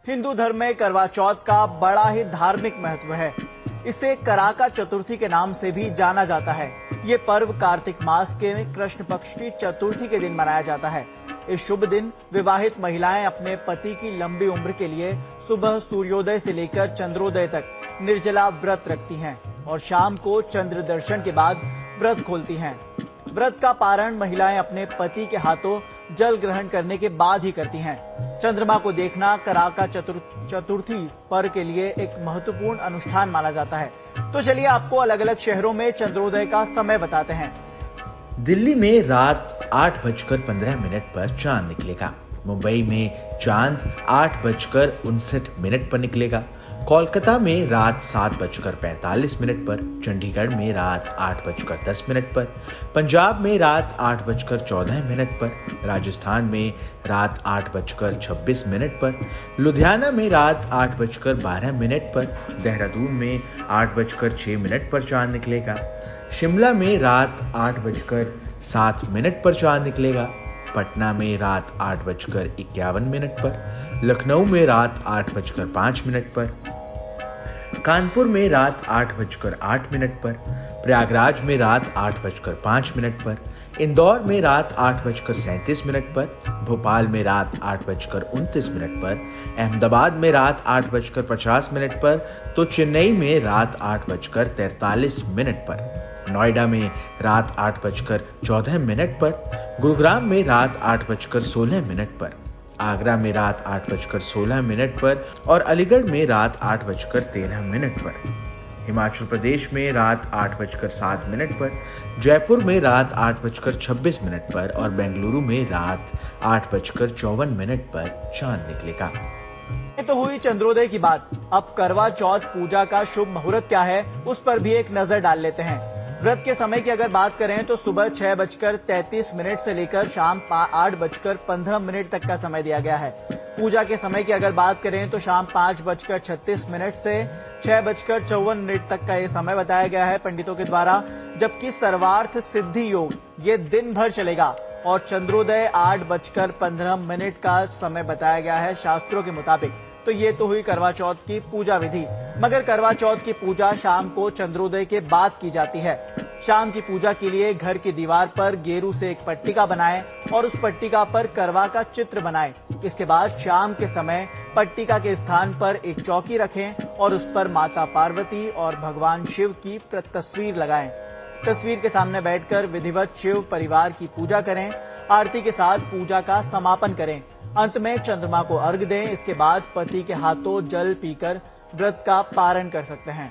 हिंदू धर्म में करवा चौथ का बड़ा ही धार्मिक महत्व है। इसे कराका चतुर्थी के नाम से भी जाना जाता है। ये पर्व कार्तिक मास के कृष्ण पक्ष की चतुर्थी के दिन मनाया जाता है। इस शुभ दिन विवाहित महिलाएं अपने पति की लंबी उम्र के लिए सुबह सूर्योदय से लेकर चंद्रोदय तक निर्जला व्रत रखती हैं और शाम को चंद्र दर्शन के बाद व्रत खोलती हैं। व्रत का पारण महिलाएं अपने पति के हाथों जल ग्रहण करने के बाद ही करती हैं। चंद्रमा को देखना कराका चतुर्थी पर्व के लिए एक महत्वपूर्ण अनुष्ठान माना जाता है। तो चलिए आपको अलग अलग शहरों में चंद्रोदय का समय बताते हैं। दिल्ली में रात 8:15 पर चांद निकलेगा। मुंबई में चांद 8:59 पर निकलेगा। कोलकाता में रात 7:45 पर, चंडीगढ़ में रात 8:10 पर, पंजाब में रात 8:14 पर, राजस्थान में रात 8:26 पर, लुधियाना में रात 8:12 पर, देहरादून में 8:06 पर चांद निकलेगा। शिमला में रात 8:07 पर चांद निकलेगा। पटना में रात 8:51 पर, लखनऊ में रात 8:05 पर, कानपुर में रात 8:08 पर, प्रयागराज में रात 8:05 पर, इंदौर में रात 8:37 पर, भोपाल में रात 8:29 पर, अहमदाबाद में रात 8:50 पर, तो चेन्नई में रात 8:43 पर, नोएडा में रात 8:14 पर, गुरुग्राम में रात 8:16 पर, आगरा में रात 8:16 पर और अलीगढ़ में रात 8:13 पर, हिमाचल प्रदेश में रात 8:07 पर, जयपुर में रात 8:26 पर और बेंगलुरु में रात 8:54 पर चांद निकलेगा। ये तो हुई चंद्रोदय की बात। अब करवा चौथ पूजा का शुभ मुहूर्त क्या है, उस पर भी एक नजर डाल लेते हैं। व्रत के समय की अगर बात करें तो सुबह 6:33 से लेकर शाम 8:15 तक का समय दिया गया है। पूजा के समय की अगर बात करें तो शाम 5:36 से 6:54 तक का ये समय बताया गया है पंडितों के द्वारा, जबकि सर्वार्थ सिद्धि योग ये दिन भर चलेगा और चंद्रोदय 8:15 का समय बताया गया है शास्त्रों के मुताबिक। तो ये तो हुई करवा चौथ की पूजा विधि। मगर करवा चौथ की पूजा शाम को चंद्रोदय के बाद की जाती है। शाम की पूजा के लिए घर की दीवार पर गेरू से एक पट्टिका बनाएं और उस पट्टिका पर करवा का चित्र बनाएं। इसके बाद शाम के समय पट्टिका के स्थान पर एक चौकी रखें और उस पर माता पार्वती और भगवान शिव की तस्वीर लगाएं। तस्वीर के सामने बैठकर विधिवत शिव परिवार की पूजा करें। आरती के साथ पूजा का समापन करें। अंत में चंद्रमा को अर्घ्य दें। इसके बाद पति के हाथों जल पीकर व्रत का पारण कर सकते हैं।